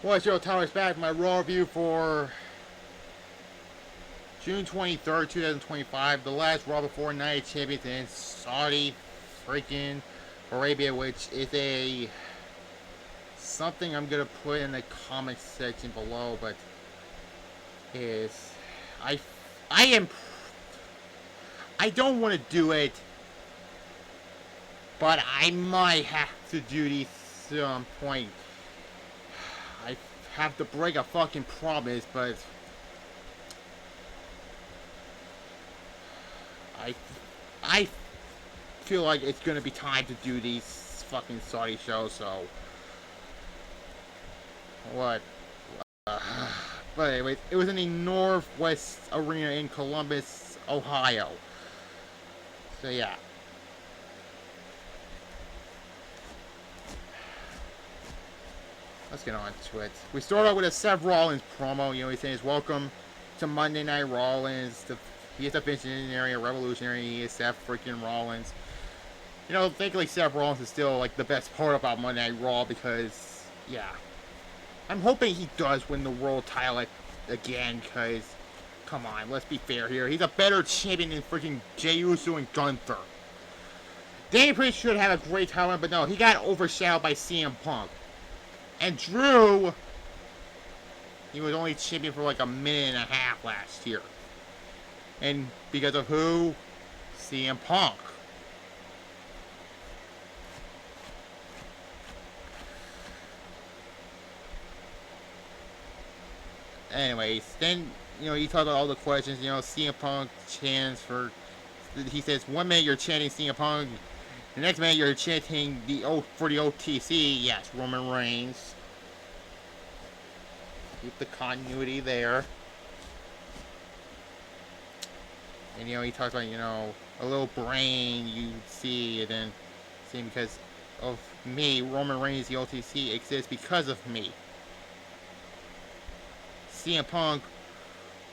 What's your Towers back? My Raw review for June 23rd, 2025. The last Raw before Night Champions in Saudi freaking Arabia, which is a something I'm gonna put in the comment section below, but is I I am I don't want to do it, but I might have to do these some point. I have to break a fucking promise, but I I feel like it's gonna be time to do these fucking Saudi shows. So what? Uh, but anyways, it was in the Northwest Arena in Columbus, Ohio. So yeah. Let's get on to it. We start out with a Seth Rollins promo. You know, he's saying, welcome to Monday Night Rollins. He is a visionary, a revolutionary. He is Seth freaking Rollins. You know, thankfully Seth Rollins is still, like, the best part about Monday Night Raw because, yeah. I'm hoping he does win the world title again because, come on, let's be fair here. He's a better champion than freaking Jey Uso and Gunther. Danny Priest should have a great title, but no, he got overshadowed by CM Punk. And Drew, he was only champion for like a minute and a half last year. And because of who? CM Punk. Anyways, then, you know, he talked about all the questions, you know, CM Punk chants for, he says, 1 minute you're chanting CM Punk, the next minute you're chanting for the OTC, yes, Roman Reigns. Keep the continuity there. And, you know, he talks about, you know, a little brain you see, and then saying because of me, Roman Reigns, the OTC exists because of me. CM Punk,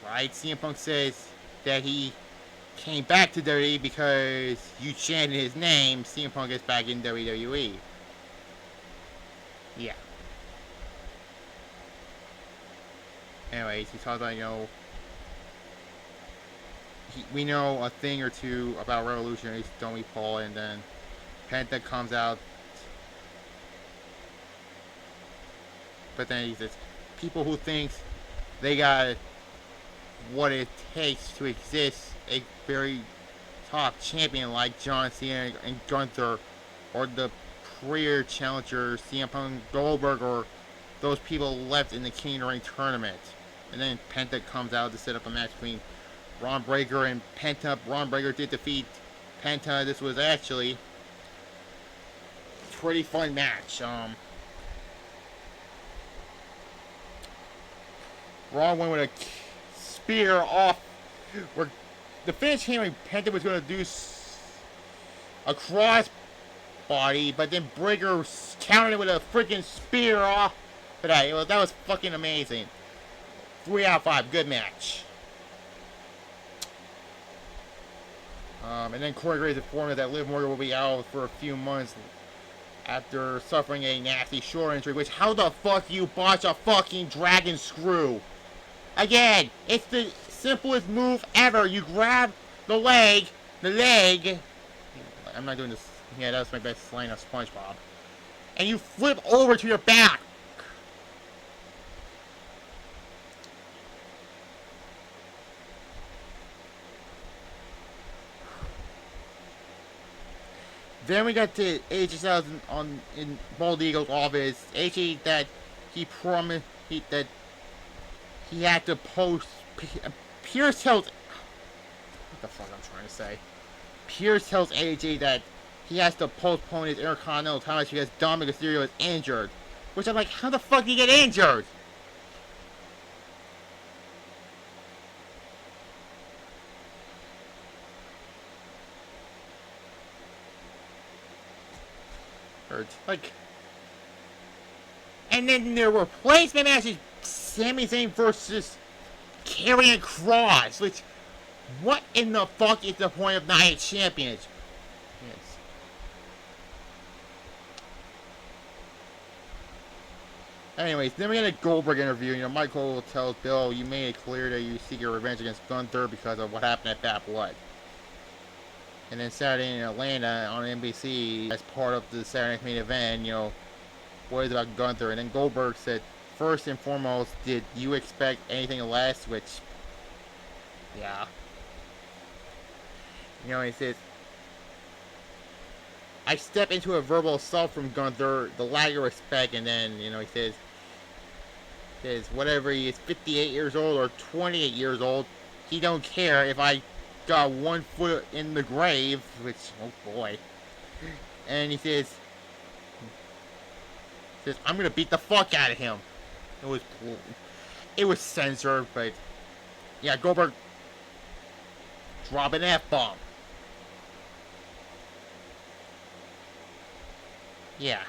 right? CM Punk says that he came back to WWE because you chanted his name. CM Punk is back in WWE. Yeah. Anyways, he talks about, you know, we know a thing or two about revolutionaries, don't we, Paul? And then Penta comes out. But then he says, people who think they got what it takes to exist a very top champion like John Cena and Gunther, or the career challenger CM Punk, Goldberg, or those people left in the King of the Ring tournament. And then Penta comes out to set up a match between Ron Breakker and Penta. Ron Breakker did defeat Penta. This was actually a pretty fun match. Ron went with a spear off where the finish came when Penta was going to do a cross body, but then Breakker countered it with a freaking spear off. But that was fucking amazing. 3 out of 5, good match. And then Corey Graves informed that Liv Morgan will be out for a few months after suffering a nasty shoulder injury. Which, how the fuck you botch a fucking dragon screw? Again, it's the simplest move ever. You grab the leg. I'm not doing this. Yeah, that was my best line of SpongeBob. And you flip over to your back. Then we got to AJ Styles in Bald Eagle's office. AJ that he promised that he had to post. Pierce tells, what the fuck I'm trying to say. Pierce tells AJ that he has to postpone his Intercontinental title match because Dominic Mysterio is injured. Which I'm like, how the fuck did he get injured? Like, and then there were replacement matches, Sami Zayn versus Karrion Kross, which, what in the fuck is the point of Night Champions? Yes. Anyways, then we get a Goldberg interview. Michael tells Bill, you made it clear that you seek your revenge against Gunther because of what happened at Bad Blood. And then Saturday in Atlanta on NBC, as part of the Saturday Night Main Event, what is about Gunther? And then Goldberg said, first and foremost, did you expect anything less? Which, yeah. He says, I step into a verbal assault from Gunther, the lack of respect, and then, he says, whatever he is 58 years old or 28 years old, he don't care if I got 1 foot in the grave, which, oh boy. And he says, I'm gonna beat the fuck out of him. It was censored, but yeah, Goldberg drop an F-bomb. Yeah.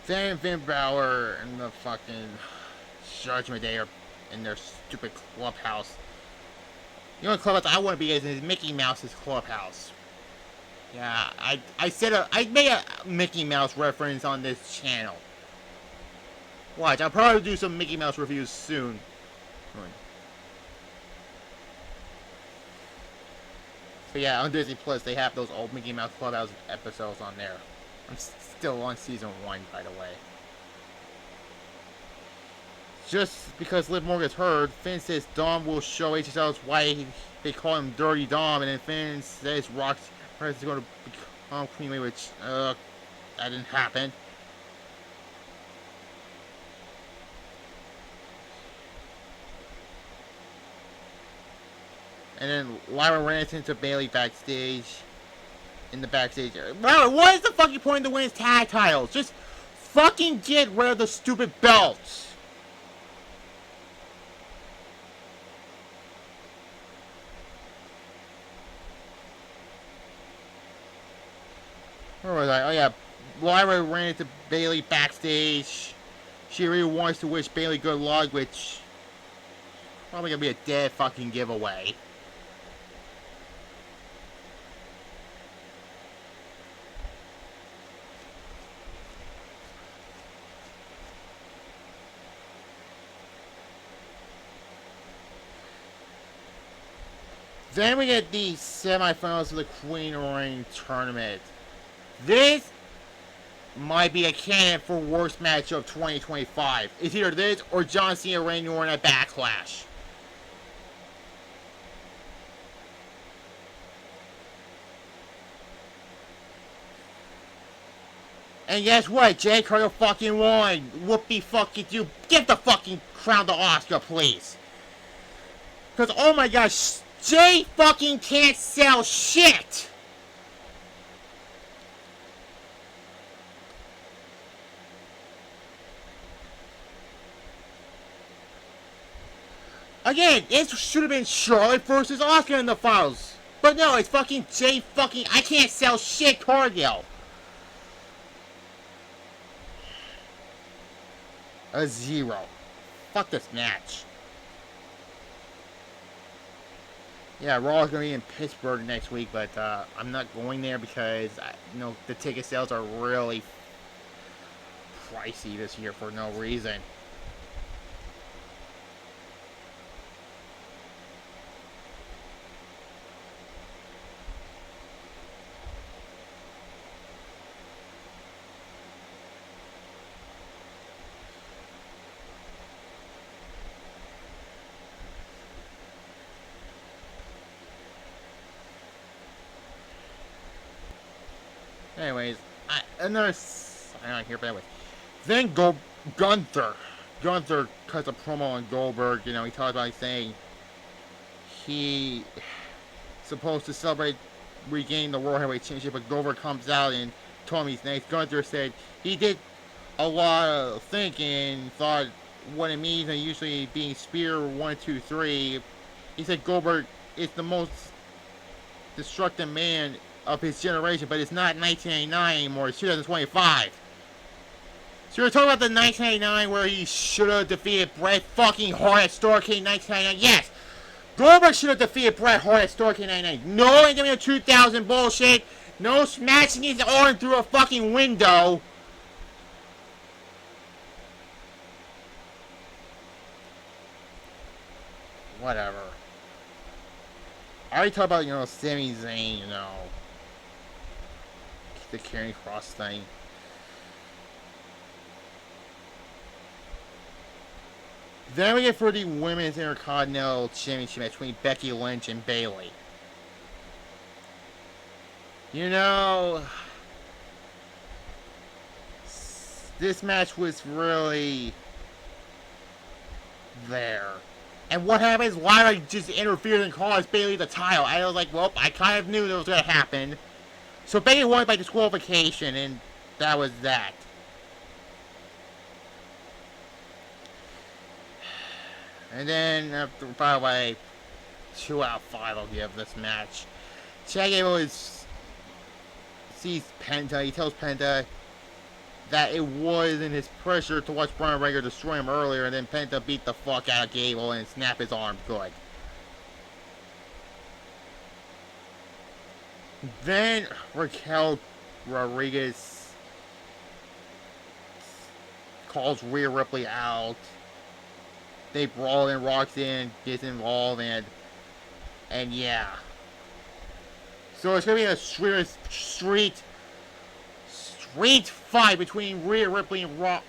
Then Finn Balor and the fucking Judgment Day are in their stupid clubhouse. The only clubhouse I want to be is Mickey Mouse's clubhouse. Yeah, I made a Mickey Mouse reference on this channel. Watch, I'll probably do some Mickey Mouse reviews soon. But yeah, on Disney Plus, they have those old Mickey Mouse Clubhouse episodes on there. I'm still on season 1, by the way. Just because Liv Morgan's hurt, Finn says Dom will show HSL's why they call him Dirty Dom, and then Finn says Rock's is going to become Queen Lee, which, that didn't happen. And then Lyra ran into Bayley backstage. In the backstage area. Wow, what is the fucking point of the women's tag titles? Just fucking get rid of the stupid belts. Where was I? Oh yeah, Lyra ran into Bayley backstage. She really wants to wish Bayley good luck, which probably gonna be a dead fucking giveaway. Then we get the semifinals of the Queen Ring Tournament. This might be a candidate for worst match of 2025. It's either this or John Cena Randy Orton at Backlash. And guess what? Jay Carter fucking won. Whoopie fucking you. Give the fucking crown to Oscar, please. Because, oh my gosh, Jay fucking can't sell shit. Again, it should have been Charlotte versus Oscar in the finals. But no, it's fucking Jay fucking... I can't sell shit Cargill. A 0. Fuck this match. Yeah, Raw is going to be in Pittsburgh next week, but I'm not going there because, the ticket sales are really pricey this year for no reason. Anyways, another sign here, but then Gunther. Gunther cuts a promo on Goldberg. He talks about saying he supposed to celebrate regaining the World Heavyweight Championship, but Goldberg comes out and told him he's next. Gunther said he did a lot of thinking, thought what it means, and usually being spear 1, 2, 3. He said Goldberg is the most destructive man of his generation, but it's not 1989 anymore. It's 2025. So we're talking about the 1999 where he should have defeated Bret fucking Hart at Starrcade 1999. Yes, Goldberg should have defeated Bret Hart at Starrcade 1999. No NWO 2000 bullshit. No smashing his arm through a fucking window. Whatever. I already talked about, Sami Zayn, the Karrion Kross thing. Then we get for the Women's Intercontinental Championship match between Becky Lynch and Bayley. This match was really there. And what happens? Lyra just interfered and caused Bayley the title. I was like, well, I kind of knew that was going to happen. So Bayley won by disqualification, and that was that. And then, after, by the way, 2 out of 5 I'll give this match. Chad Gable sees Penta. He tells Penta that it wasn't his pressure to watch Brian Rager destroy him earlier, and then Penta beat the fuck out of Gable and snap his arm good. Then Raquel Rodriguez calls Rhea Ripley out. They brawl and rocks in, gets involved, and yeah. So it's gonna be a street fight between Rhea Ripley and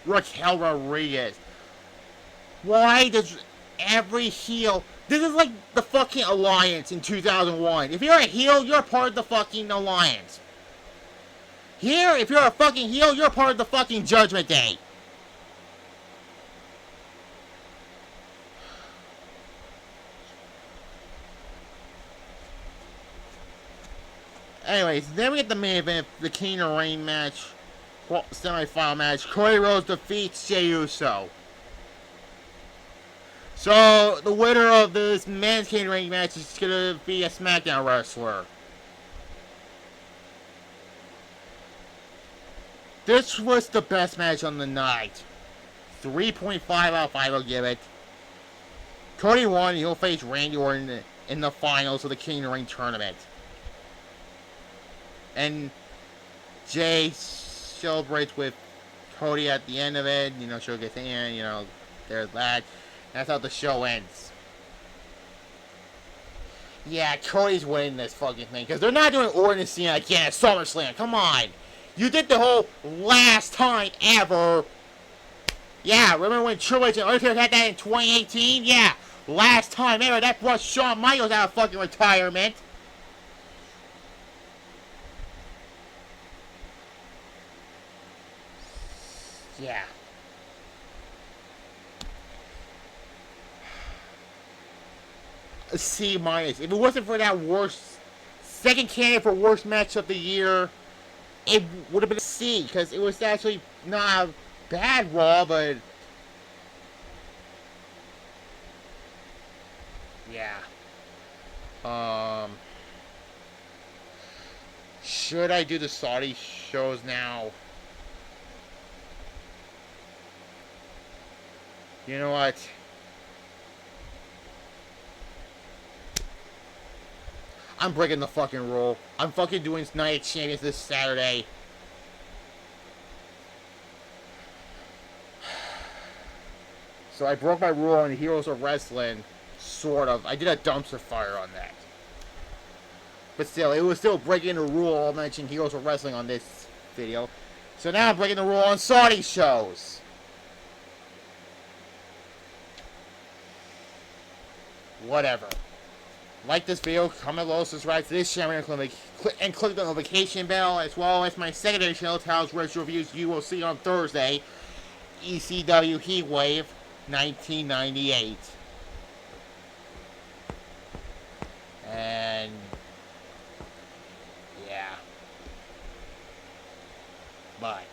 Raquel Rodriguez. Why does every heel... This is like the fucking Alliance in 2001. If you're a heel, you're part of the fucking Alliance. Here, if you're a fucking heel, you're part of the fucking Judgment Day. Anyways, then we get the main event, the King of Reign match, semi-final match. Cody Rhodes defeats Jey Uso. So, the winner of this men's King of Reign match is going to be a SmackDown wrestler. This was the best match on the night. 3.5 out of 5 I'll give it. Cody won, he'll face Randy Orton in the finals of the King of Reign tournament. And Jay celebrates with Cody at the end of it. She'll get the end, there's that. That's how the show ends. Yeah, Cody's winning this fucking thing. Because they're not doing Orton and Cena again at SummerSlam. Come on. You did the whole last time ever. Yeah, remember when Triple H and Undertaker had that in 2018? Yeah, last time ever. That brought Shawn Michaels out of fucking retirement. Yeah. A C minus. If it wasn't for that second candidate for worst match of the year, it would have been a C, because it was actually not a bad Raw, but yeah. Should I do the Saudi shows now? You know what? I'm breaking the fucking rule. I'm fucking doing Night of Champions this Saturday. So I broke my rule on Heroes of Wrestling. Sort of. I did a dumpster fire on that. But still, it was still breaking the rule. I'll mention Heroes of Wrestling on this video. So now I'm breaking the rule on Saudi shows. Whatever. Like this video, comment below, subscribe to this channel, and click the notification bell, as well as my secondary channel, Taos Retro Reviews. You will see on Thursday, ECW Heatwave 1998. And yeah. Bye.